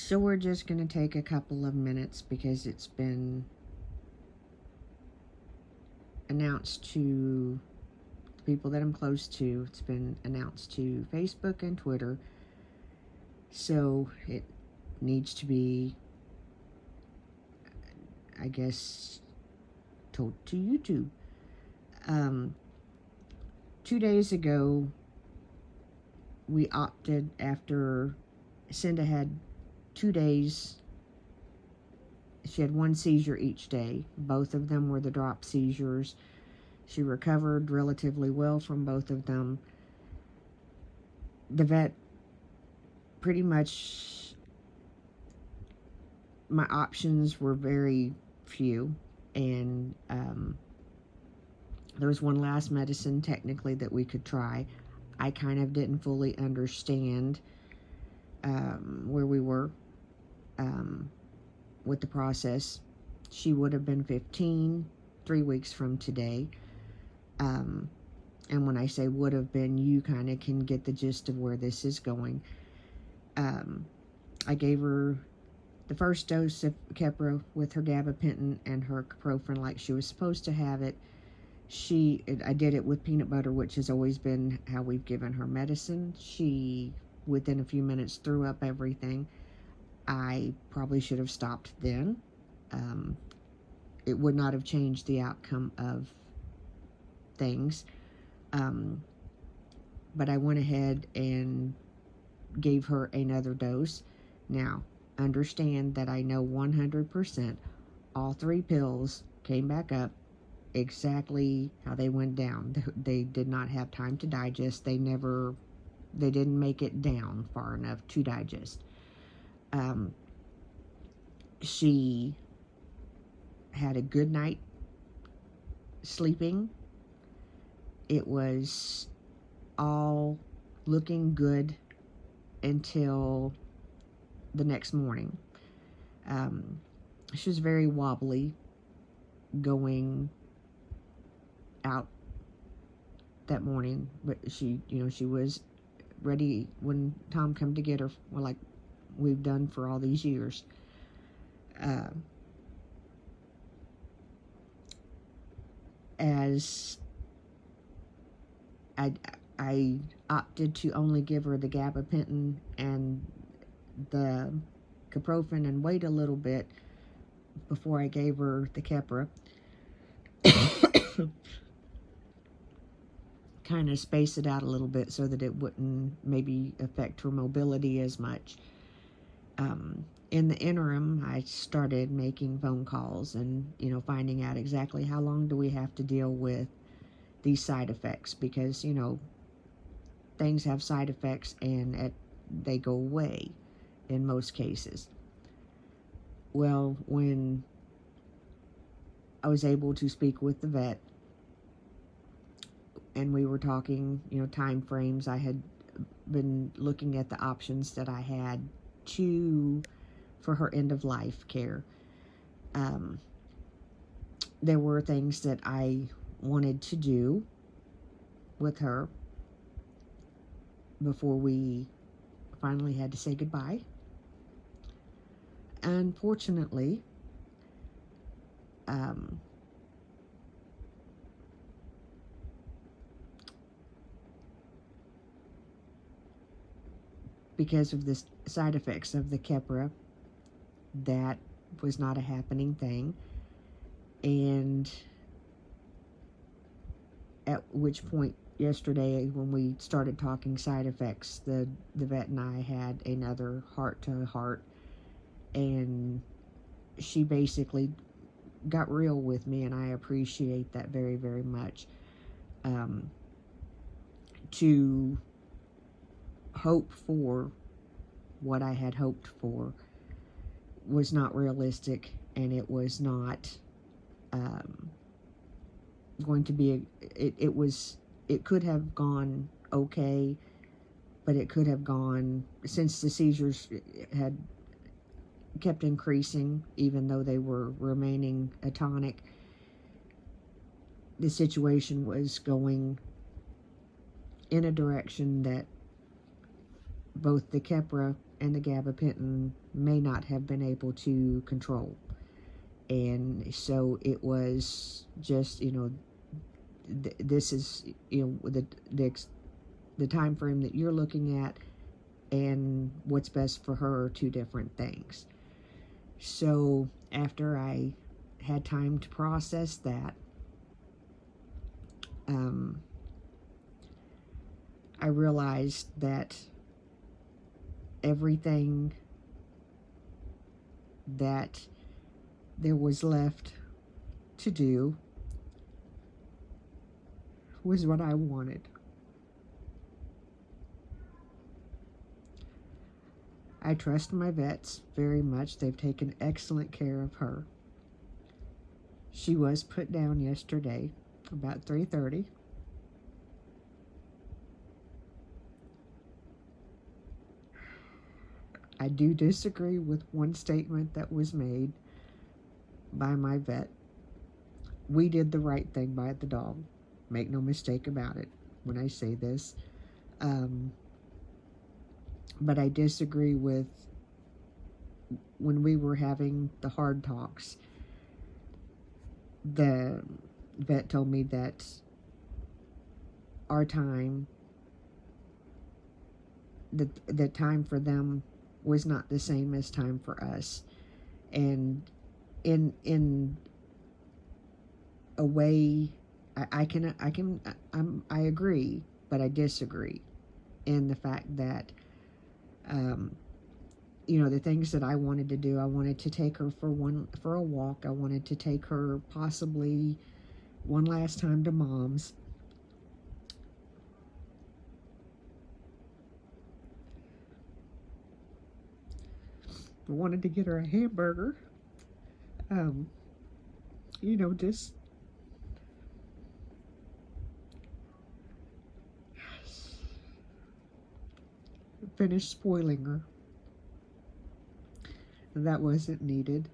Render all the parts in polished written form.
So we're just going to take a couple of minutes because it's been announced to the people that I'm close to. It's been announced to Facebook and Twitter. So it needs to be, I guess, told to YouTube. 2 days ago, we opted after Cinda had 2 days. She had one seizure each day. Both of them were the drop seizures. She recovered relatively well from both of them. The vet pretty much, my options were very few, and there was one last medicine technically that we could try. I kind of didn't fully understand where we were with the process. She would have been 15 3 weeks from today. And when I say would have been, you kind of can get the gist of where this is going. I gave her the first dose of Keppra with her gabapentin and her Caprofen like she was supposed to have it. I did it with peanut butter, which has always been how we've given her medicine. She, within a few minutes, threw up everything. I probably should have stopped then. It would not have changed the outcome of things. But I went ahead and gave her another dose. Now, understand that I know 100% all 3 pills came back up exactly how they went down. They did not have time to digest. They didn't make it down far enough to digest. She had a good night sleeping. It was all looking good until the next morning. She was very wobbly going out that morning, but she was ready when Tom come to get her, like we've done for all these years. As I opted to only give her the gabapentin and the Caprofen and wait a little bit before I gave her the Keppra. Kind of space it out a little bit so that it wouldn't maybe affect her mobility as much. In the interim, I started making phone calls and, finding out exactly how long do we have to deal with these side effects, because, things have side effects and they go away in most cases. Well, when I was able to speak with the vet and we were talking, time frames, I had been looking at the options that I had for her end of life care. There were things that I wanted to do with her before we finally had to say goodbye. Unfortunately, because of the side effects of the Keppra, that was not a happening thing. And at which point yesterday, when we started talking side effects, the vet and I had another heart-to-heart, and she basically got real with me, and I appreciate that very, very much. To hope for what I had hoped for was not realistic, and it was not going to be it could have gone okay, but it could have gone, since the seizures had kept increasing even though they were remaining atonic, the situation was going in a direction that both the Keppra and the gabapentin may not have been able to control. And so it was just, this is, the time frame that you're looking at and what's best for her are two different things. So after I had time to process that, I realized that everything that there was left to do was what I wanted. I trust my vets very much. They've taken excellent care of her. She was put down yesterday about 3:30. I do disagree with one statement that was made by my vet. We did the right thing by the dog. Make no mistake about it when I say this. But I disagree with when we were having the hard talks. The vet told me that our time, the time for them was not the same as time for us. And in a way, I agree, but I disagree in the fact that the things that I wanted to do, I wanted to take her for a walk. I wanted to take her possibly one last time to mom's. I wanted to get her a hamburger. Just finish spoiling her. That wasn't needed.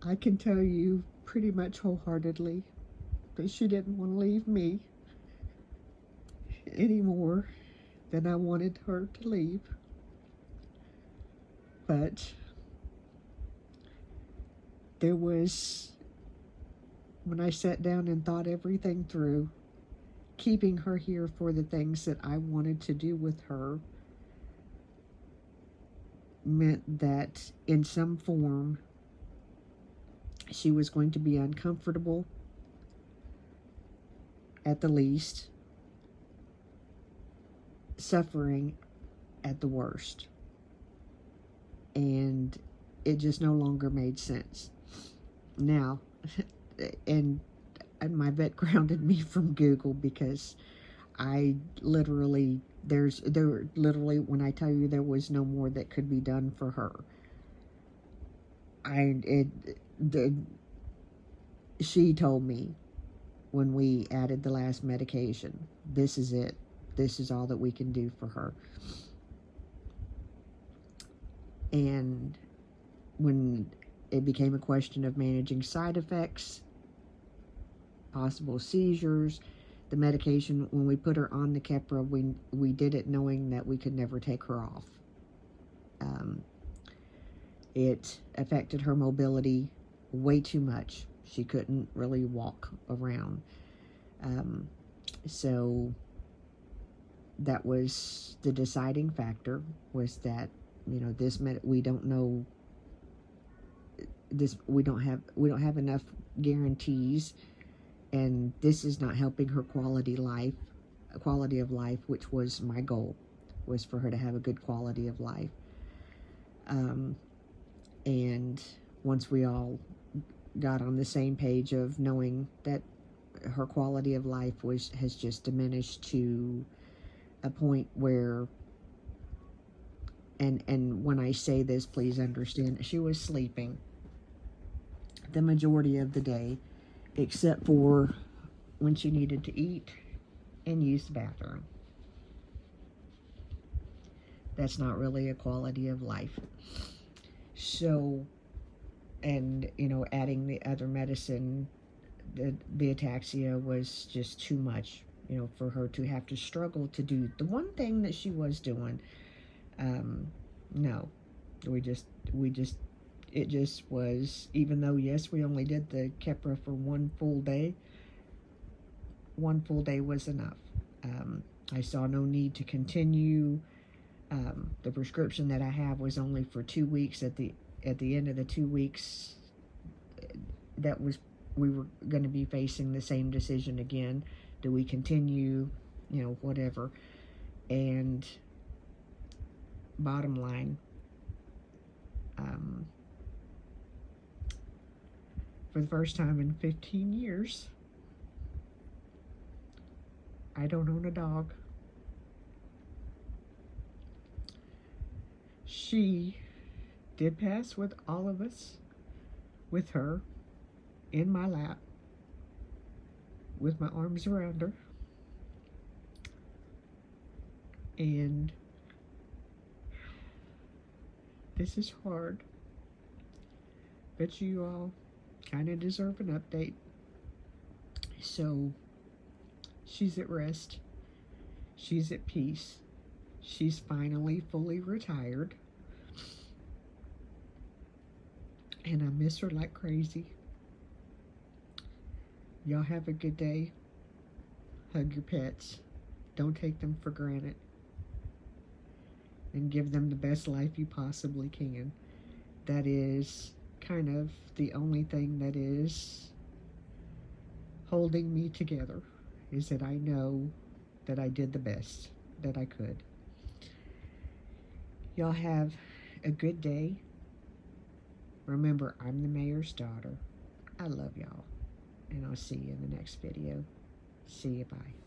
I can tell you pretty much wholeheartedly that she didn't want to leave me any more than I wanted her to leave. But there was, when I sat down and thought everything through, keeping her here for the things that I wanted to do with her meant that in some form she was going to be uncomfortable at the least, suffering at the worst. And it just no longer made sense. Now, and my vet grounded me from Google because I literally, when I tell you there was no more that could be done for her. She told me when we added the last medication, this is it. This is all that we can do for her. And when it became a question of managing side effects, possible seizures, the medication, when we put her on the Keppra, we did it knowing that we could never take her off. It affected her mobility way too much. She couldn't really walk around. So that was the deciding factor, was that, we don't know this, we don't have enough guarantees, and this is not helping her quality of life, which was my goal, was for her to have a good quality of life. And once we all got on the same page of knowing that her quality of life has just diminished to a point where, and when I say this, please understand, she was sleeping the majority of the day, except for when she needed to eat and use the bathroom. That's not really a quality of life. So, and adding the other medicine the ataxia was just too much, you know, for her to have to struggle to do the one thing that she was doing. Um, no, we just, we just, it just was, even though, yes, we only did the Keppra for one full day was enough. I saw no need to continue. The prescription that I have was only for 2 weeks. At the end of the 2 weeks, that was, we were going to be facing the same decision again. Do we continue? You know, whatever. And bottom line, for the first time in 15 years, I don't own a dog. She did pass with all of us, with her in my lap, with my arms around her. And this is hard, but you all kind of deserve an update. So she's at rest. She's at peace. She's finally fully retired. And I miss her like crazy. Y'all have a good day. Hug your pets. Don't take them for granted. And give them the best life you possibly can. That is kind of the only thing that is holding me together, is that I know that I did the best that I could. Y'all have a good day. Remember, I'm the mayor's daughter. I love y'all. And I'll see you in the next video. See you. Bye.